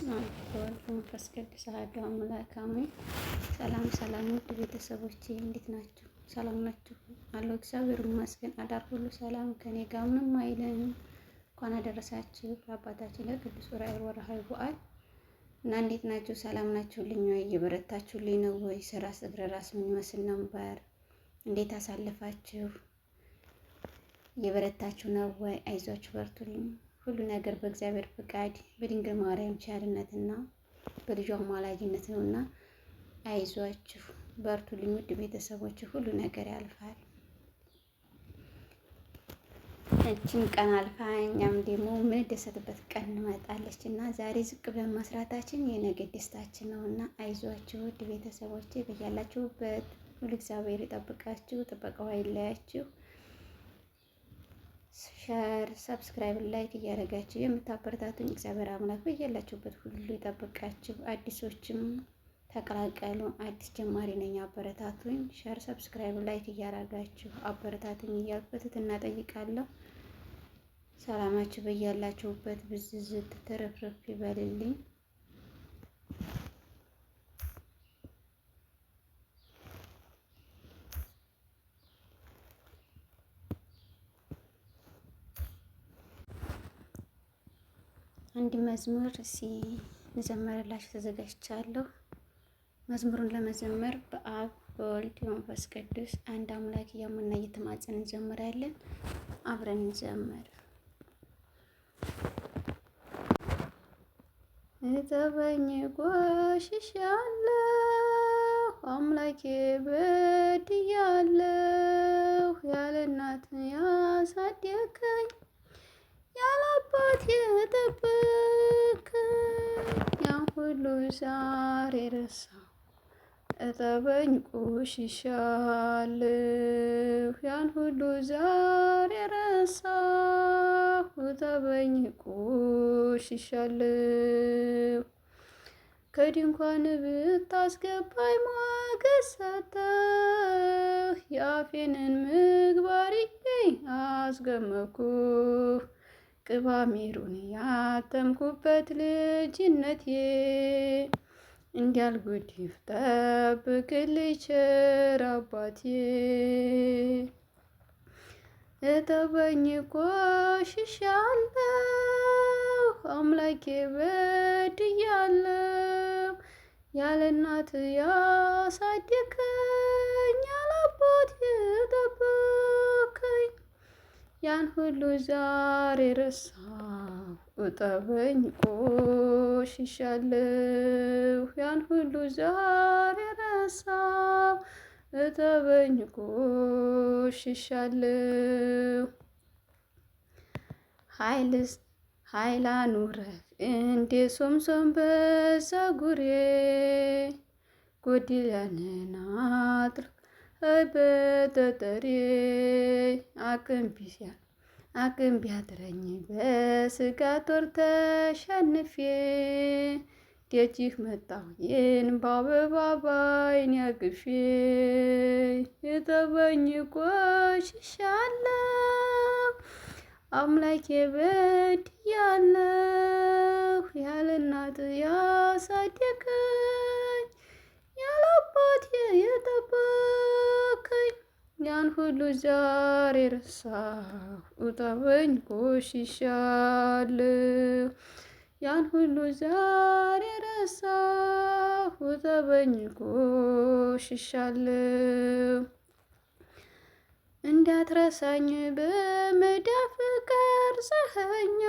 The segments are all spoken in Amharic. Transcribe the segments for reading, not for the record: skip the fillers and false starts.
በስመ አብ ወወልድ ወመንፈስ ቅዱስ አሐዱ አምላክ አሜን። ሰላም ሰላም ውድ ቤተሰቦቼ እንዴት ናችሁ? ሰላም ናችሁ? አለሁ እግዚአብሔር ይመስገን። አዳር ሁሉ ሰላም ከኔ ጋር ምንም አይለንም። እንኳን አደረሳችሁ ለአባታችን ለቅዱስ ዑራኤል ወርኃዊ በዓል እና እንዴት ናችሁ? ሰላም ናችሁልኝ ወይ? እየበረታችሁልኝ ነው ወይ? ስራ እግረ ራስ ምን ይመስል ነበር? እንዴት አሳልፋችሁ? እየበረታችሁ ነው ወይ? አይዟችሁ በርቱልኝ። ሁሉ ነገር በእግዚአብሔር ፍቃድ በድንግል ማርያም ቸርነትና በልጇ አማላጅነት ነውና አይዟችሁ በርቱልኝ ውድ ቤተሰቦች፣ ሁሉ ነገር ያልፋል። እቺን ቀን አልፋ እኛም ደግሞ የምንደሰትበት ቀን እንመጣለች እና ዛሬ ዝቅ ብለን መስራታችን የነገ ደስታችን ነውና አይዟችሁ ውድ ቤተሰቦች፣ በያላችሁበት ሁሉ እግዚአብሔር ይጠብቃችሁ፣ ጥበቃው አይለያችሁ። ሸር፣ ሰብስክራይብ፣ ላይክ እያደረጋችሁ የምታበረታቱኝ እግዚአብሔር አምላክ በያላችሁበት ሁሉ ይጠብቃችሁ። አዲሶችም ተቀላቀሉ። አዲስ ጀማሪ ነኝ፣ አበረታቱኝ። ሸር፣ ሰብስክራይብ፣ ላይክ እያደረጋችሁ አበረታቱኝ እያልኩ በትህትና እጠይቃለሁ። ሰላማችሁ በያላችሁበት ብዝዝት ትርፍርፍ ይበልልኝ። አንድ መዝሙር ልዘምርላችሁ ተዘጋጅቻለሁ። መዝሙሩን ለመዘመር በአብ በወልድ በመንፈስ ቅዱስ አንድ አምላክ እያመንና እየተማጸንን እንዘምራለን። አብረን እንዘምር። እጠበኝ ቆሽሻለሁ፣ አምላኬ በድያለሁ፣ ያለ እናት ያሳደገኝ ያለ አባት የጠበቀኝ ያን ሁሉ ዛሬ ረሳሁ። እጠበኝ ቆሽሻለሁ፣ ያን ሁሉ ዛሬ ረሳሁ። እጠበኝ ቆሽሻለሁ፣ ከድንኳን ብታስገባኝ ሞገስ ሰጠህ። የአፌንን ምግባር አስገመኩህ፣ ቅባ ሜሮን ያተምኩበት ልጅነቴ እንዲያልጎድፍ ጠብቅልኝ ቸር አባቴ። እጠበኝ ቆሽሻለሁ፣ አምላኬ በድያለሁ፣ ያለ እናት ያሳደገኝ ያለ አባት የጠበቀኝ ያን ሁሉ ዛሬ ረሳሁ። እጠበኝ ቆሽሻለሁ፣ ያን ሁሉ ዛሬ ረሳሁ። እጠበኝ ቆሽሻለሁ፣ ኃይል አኑረህ እንደ ሶምሶን በፀጉሬ ጎድለንን አጥርግ በጠጠሬ አቅም ቢያጥረኝ በስጋ ጦር ተሸንፌ ደጅህ መጣሁ የእንባ አበባ ባይኔ አቅፌ። እጠበኝ ቆሽሻለሁ፣ አምላኬ በድያለሁ፣ ያለ እናት ያሳደገኝ ያለ አባት የጠበቀኝ ያን ሁሉ ዛሬ ረሳሁ። እጠበኝ ቆሽሻለሁ፣ ያን ሁሉ ዛሬ ረሳሁ። እጠበኝ ቆሽሻለሁ፣ እንዳትረሳኝ በመዳፍ ቀርጸኸኛል፣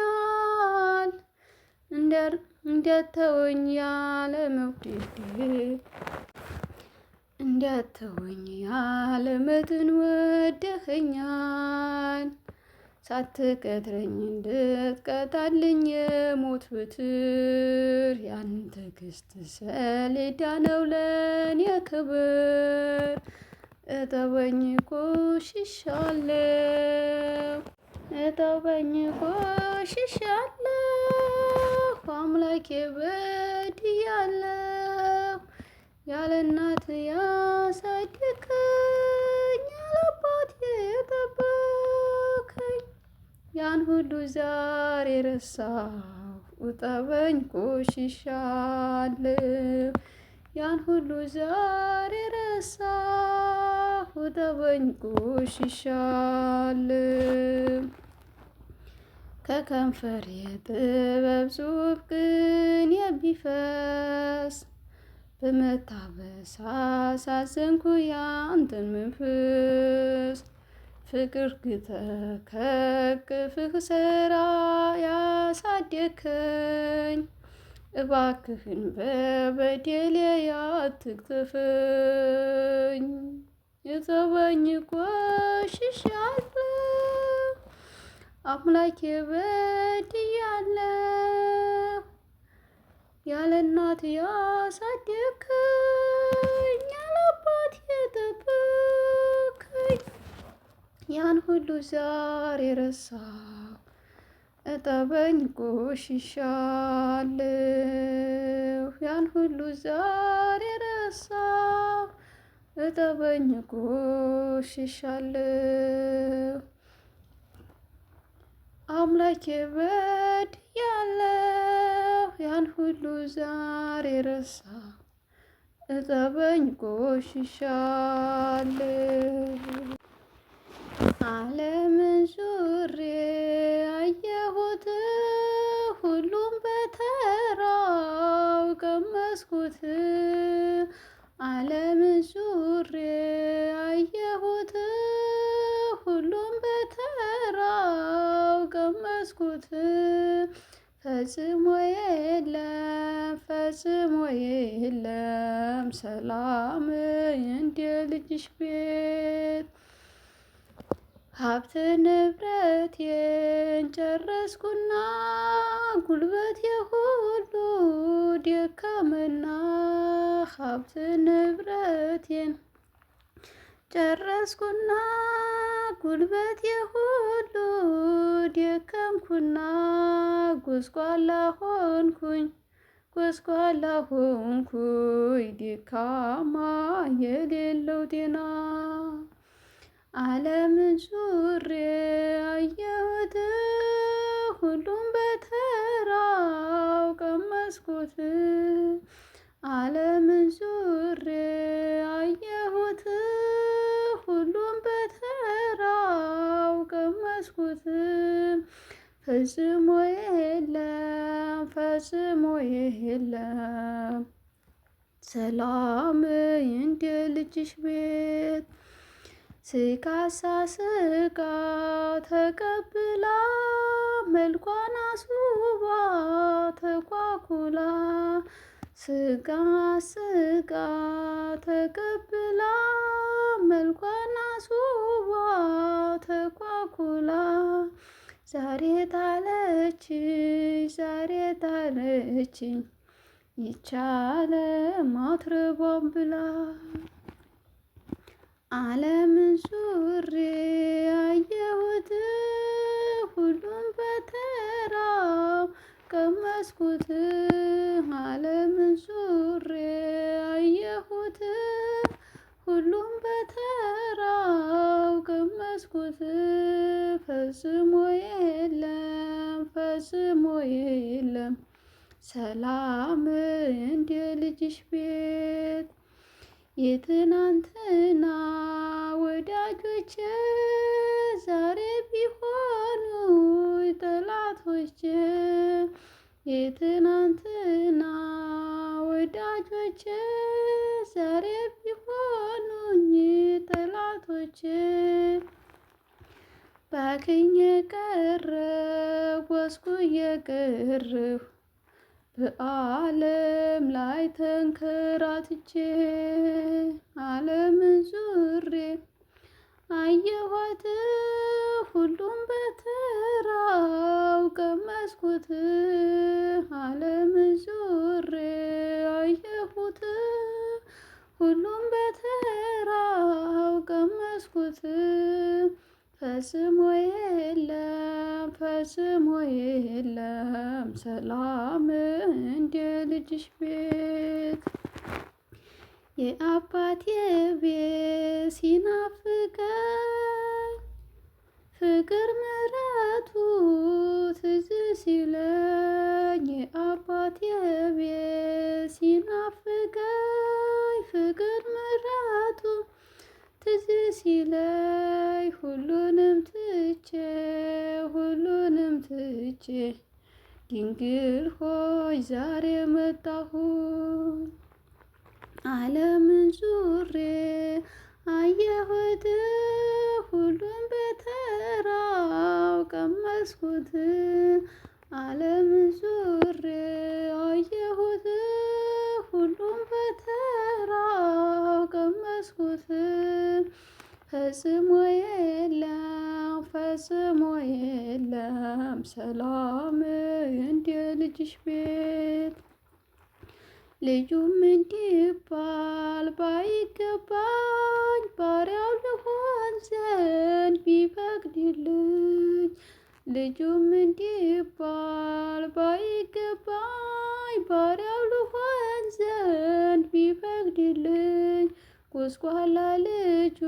እንዳትተወኝ ያለ መውደድ እንዳትተወኝ ያለ መጠን ወደኸኛል። ሳትቀጥረኝ እንድትቀጣልኝ የሞት በትር ያን ትዕግስት ሰሌዳ ነው ለኔ ክብር። እጠበኝ ቆሽሻለሁ፣ እጠበኝ ቆሽሻለሁ፣ አምላኬ በድያለሁ፣ ያለ እናት ያሳደገኝ ያለ አባት የጠበቀኝ ያን ሁሉ ዛሬ ረሳሁ። እጠበኝ ቆሽሻለሁ ያን ሁሉ ዛሬ ረሳሁ እጠበኝ ቆሽሻለሁ ከከንፈር የጥበብ ጽሑፍ ግን የሚፈስ በመታበስ አሳዘንኩ ያንተን መንፈስ ፍቅር ግተህ ከእቅፍህ ስራ ያሳደግከኝ እባክህን በበደሌ አትቅጠፈኝ እጠበኝ ቆሽሻለሁ አምላኬ በድያለሁ ያለ እናት ያሳደግከኝ ያለ አባት የጠበቅከኝ ያን ሁሉ ዛሬ ረሳሁ እጠበኝ ቆሽሻለሁ ያን ሁሉ ዛሬ ረሳሁ እጠበኝ ቆሽሻለሁ አምላኬ በድያለሁ ያን ሁሉ ዛሬ ረሳሁ እጠበኝ ቆሽሻለሁ ዓለምን ዙሬ አየሁት ሁሉም በተራው ቀመስኩት ዓለምን ዙሬ አየሁት ሁሉም በተራው ቀመስኩት ፈጽሞ የለም ሰላም እንደ ልጅሽ ቤት ሀብት ንብረቴን ጨረስኩና ጉልበቴ ሁሉ ደከመና ሀብት ንብረቴን ጨረስኩና ጉልበቴ ሁሉ ደከምኩና ጎስቋላ ሆንኩኝ ደካማ የሌለው ጤና ዓለምን ዙሬ አየሁት ሁሉም በተራው ቀመስኩት ዓለምን ዙሬ አየሁት ሁሉም በተራው ቀመስኩት ፈጽሞ የለም ሰላም እንደ ልጅሽ ቤት ስቃሳ ስቃ ተቀብላ መልኳን አስውባ ተኳኩላ ስቃ ተቀብላ መልኳን አስውባ ተኳኩላ ዛሬ ጣለችኝ ይቻለ ማትረቧን ብላ ዓለምን ዙሬ አየሁት ሁሉም በተራው ቀመስኩት ዓለምን ዙሬ አየሁት ሁሉም በተራው ቀመስኩት ፈጽሞ የለም ሰላም እንደ ልጅሽ ቤት የትናንትና ወዳጆቼ ዛሬ ቢሆኑ ጠላቶቼ የትናንትና ወዳጆቼ ዛሬ ቢሆኑኝ ጠላቶቼ ባክኜ ቀረሁ ጎስቁዬ ቀረሁ በዓለም ላይ ተንከራትቼ ዓለምን ዙሬ አየኋት ሁሉም በተራው ቀመስኩት ዓለምን ዙሬ አየሁት ሁሉም በተራው ቀመስኩት ፈጽሞ የለም ሰላም እንደ ልጅሽ ቤት የአባቴ ቤት ሲናፍቀኝ ፍቅር ምሕረቱ ትዝ ሲለኝ ድንግል ሆይ ዛሬ መጣሁ ዓለምን ዙሬ አየሁት ሁሉም በተራው ቀመስኩት ዓለምን ዙሬ አየሁት ሁሉም በተራው ቀመስኩት ፈጽሞ የለም ሰላም እንደ ልጅሽ ቤት ልጁም እንዲባል ባይገባኝ ባሪያው ልሆን ዘንድ ቢፈቅድልኝ ልጁም እንዲባል ባይገባኝ ባሪያው ልሆን ዘንድ ቢፈቅድልኝ ጎስቋላ ልጁ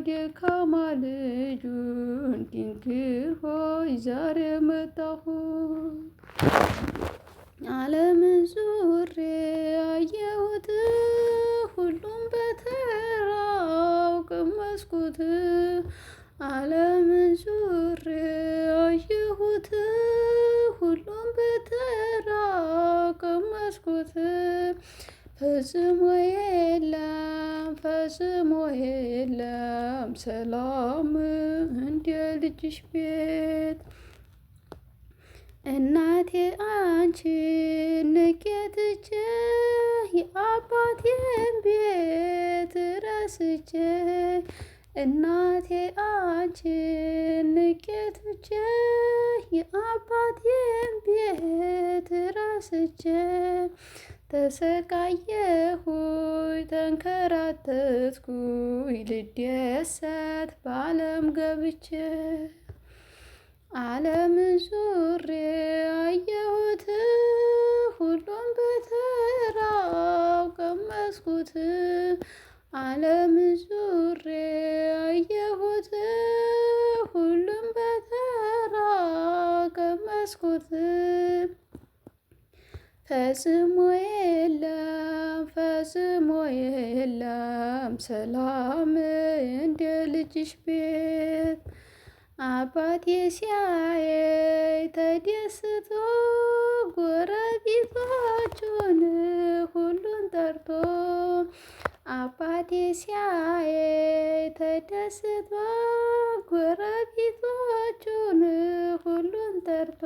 ደካማ ልጁን ድንግል ሆይ ዛሬ መጣሁ ዓለምን ዙሬ አየሁት ሁሉም በተራው ቀመስኩት ዓለምን ዙሬ አየሁት ሁሉም በተራው ቀመስኩት ፈጽሞ የለም ሰላም እንደ ልጅሽ ቤት እናቴ አንቺን ንቄ ትቼ የአባቴን ቤት ረስቼ እናቴ አንቺን ንቄ ትቼ የአባቴን ቤት ረስቼ ተሰቃየሁኝ ተንከራተትኩኝ ልደሰት በዓለም ገብቼ ዓለምን ዙሬ አየሁት ሁሉም በተራው ቀመስኩት ዓለምን ዙሬ አየሁት ሁሉም በተራው ቀመስኩት ፈጽሞ የለም ሰላም እንደ ልጅሽ ቤት አባቴ ሲያየኝ ተደስቶ ጎረቤቶቹን ሁሉን ጠርቶ አባቴ ሲያየኝ ተደስቶ ጎረቤቶቹን ሁሉን ጠርቶ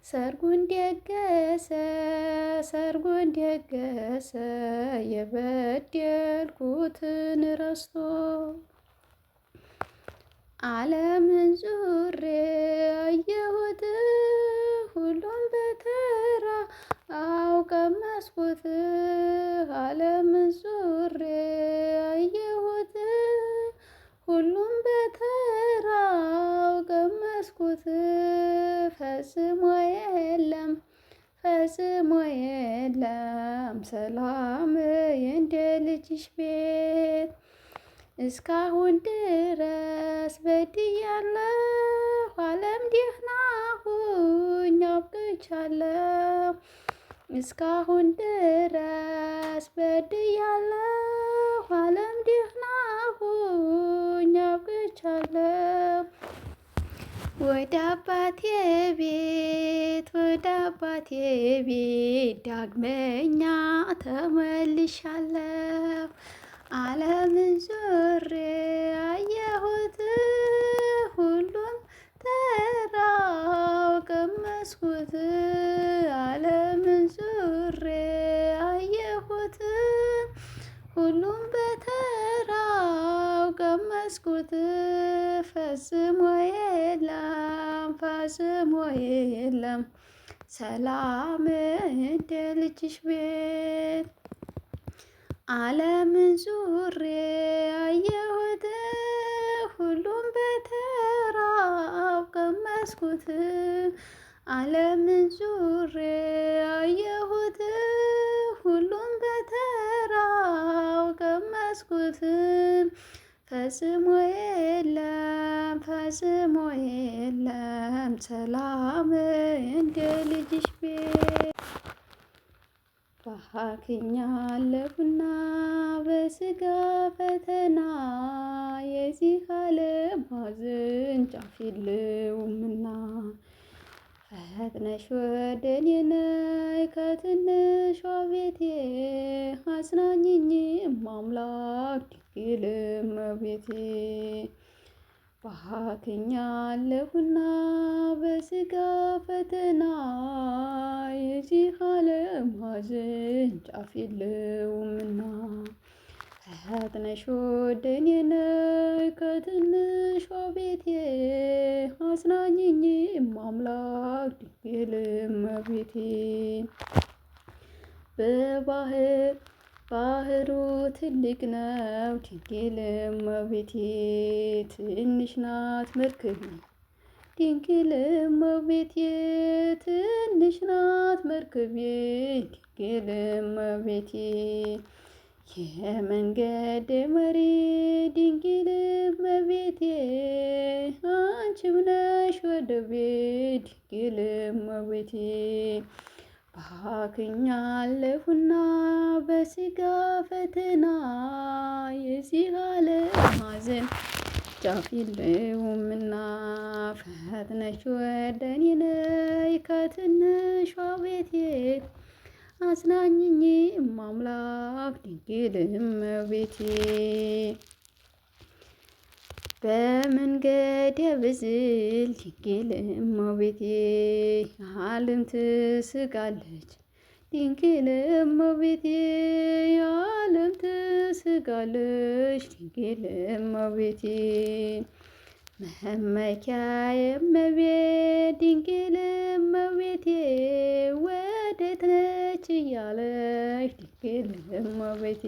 ሰርጉን ደገሰ የበደልኩትን ረስቶ ዓለምን ዙሬ አየሁት ሁሉም በተራ ቀመስኩት ዓለምን ዙሬ አየሁት ሁሉም በተራው ቀመስኩት ፈጽሞ የለም ሰላም እንደ ልጅሽ ቤት እስካሁን ድረስ በድያለሁ ዓለም ደህና ሁኝ አብቅቻለሁ እስካሁን ድረስ በድያለሁ ዓለም ደህና ሁኝ አብቅቻለሁ ወደ አባቴ ቤት ዳግመኛ ተመልሻለሁ ዓለምን ዙሬ አየሁት ሁሉም ተራው ቀመስኩት ዓለምን ዙሬ አየሁት ሁሉም በተራው ቀመስኩት ፈጽሞ የለም ሰላም እንደ ልጅሽ ቤት ዓለምን ዙሬ አየሁት ሁሉም በተራው ቀመስኩት ዓለምን ዙሬ አየሁት ሁሉም በተራው ቀመስኩት ፈጽሞ የለም ሰላም እንደ ልጅሽ ቤት ባክኛለሁና በስጋ ፈተና የዚህ ዓለም ሐዘን ጫፍ የለውምና ፈጥነሽ ወደ እኔ ነይ ከትንሿ ቤቴ አጽናኝኝ አምላክ ድንግል እመቤቴ። ባክኛለሁና በሥጋ ፈተና የዚህ ዓለም ሐዘን ጫፍ የለውምና ፈጥነሽ ወደ እኔ ነይ ከትንሿ ቤቴ አጽናኝኝ አምላክ ድንግል እመቤቴ። ባህሩ ትልቅ ነው ድንግል እመቤቴ ትንሽ ናት መርከቤ ድንግል እመቤቴ ትንሽ ናት መርከቤ ድንግል እመቤቴ። የመንገድ መሪ ድንግል እመቤቴ አንቺም ነሽ ወደቤ ድንግል እመቤቴ። ባክኛለሁና በሥጋ ፈተና የዚህ ዓለም ሐዘን ጫፍ የለውምና ፈጥነሽ ወደ እኔ ነይ ከትንሿ ቤቴ አጽናኝኝ አምላክ ድንግል እመቤቴ። በመንገድ ብዝል ድንግል እመቤቴ ዓለም ትስቃለች ድንግል እመቤቴ ዓለም ትስቃለች ድንግል እመቤቴ። መመኪያዬ እመቤት ድንግል እመቤቴ ወዴት ነች እያለች ድንግል እመቤቴ።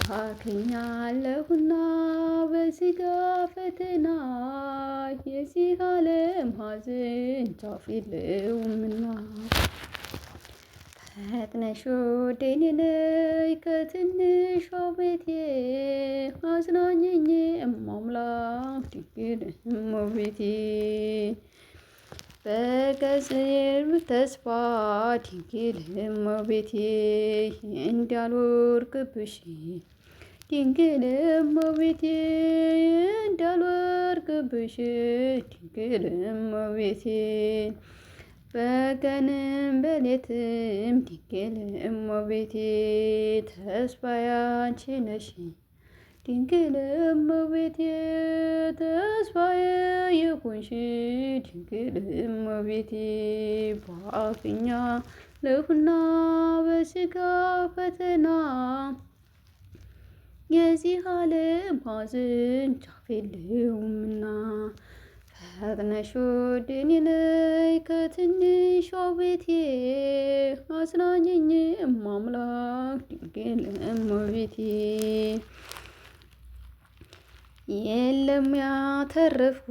ባክኛለሁና በሥጋ ፈተና የዚህ ዓለም ሐዘን ጫፍ የለውምና ፈጥነሽ ወደ እኔ ነይ ከትንሿ ቤቴ አጽናኝኝ አምላክ ድንግል እመቤቴ። በቀጽር ተስፋ ድንግል እመቤቴ እንዳልወድቅብሽ ድንግል እመቤቴ እንዳልወድቅብሽ ድንግል እመቤቴ። በቀንም በሌትም ድንግል እመቤቴ ተስፋዬ አንቺ ነሽ ድንግል እመቤቴ ተስፋዬ የሆንሽ ድንግል እመቤቴ። ባክኛለሁና በሥጋ ፈተና የዚህ ዓለም ሐዘን ጫፍ የለውምና ፈጥነሽ ወደ እኔ ነይ ከትንሿ ቤቴ አጽናኝኝ አምላክ ድንግል እመቤቴ። የለም ያተረፍኩ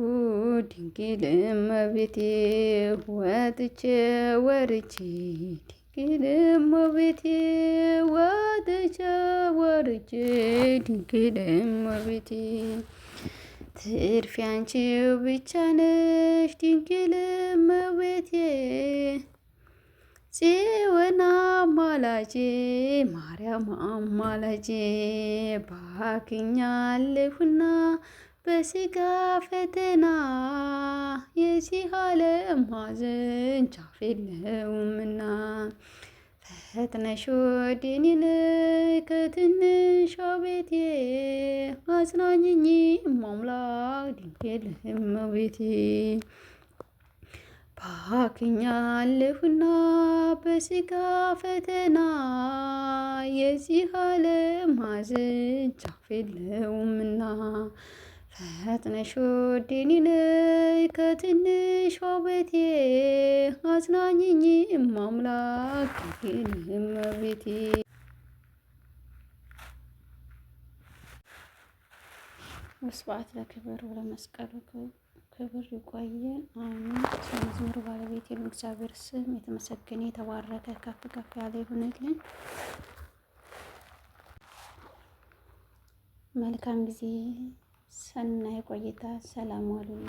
ድንግል እመቤቴ ወጥቼ ወርጄ ድንግል እመቤቴ ወጥቼ ወርጄ ድንግል እመቤቴ። ትርፌ አንቺው ብቻ ነሽ ድንግል እመቤቴ ጽዮን አማላጄ ማርያም አማላጄ። ባክኛለሁና በሥጋ ፈተና የዚህ ዓለም ሐዘን ጫፍ የለውምና ፈጥነሽ ወደ እኔ ነይ ከትንሿ ቤቴ አጽናኝኝ አምላክ ድንግል እመቤቴ። ባክኛለሁና በሥጋ ፈተና የዚህ ዓለም ሐዘን ጫፍ የለውምና ፈጥነሽ ወደ እኔ ነይ ከትንሿ ቤቴ አጽናኝኝ አምላክ ድንግል እመቤቴ። ወስብሐት ለክብር ወለመስቀሉ ክብር ይቆየን። አሜን። የመዝሙሩ ባለቤት የእግዚአብሔር ስም የተመሰገነ የተባረከ ከፍ ከፍ ያለ ይሁንልን። መልካም ጊዜ፣ ሰናይ ቆይታ። ሰላም ዋሉልኝ።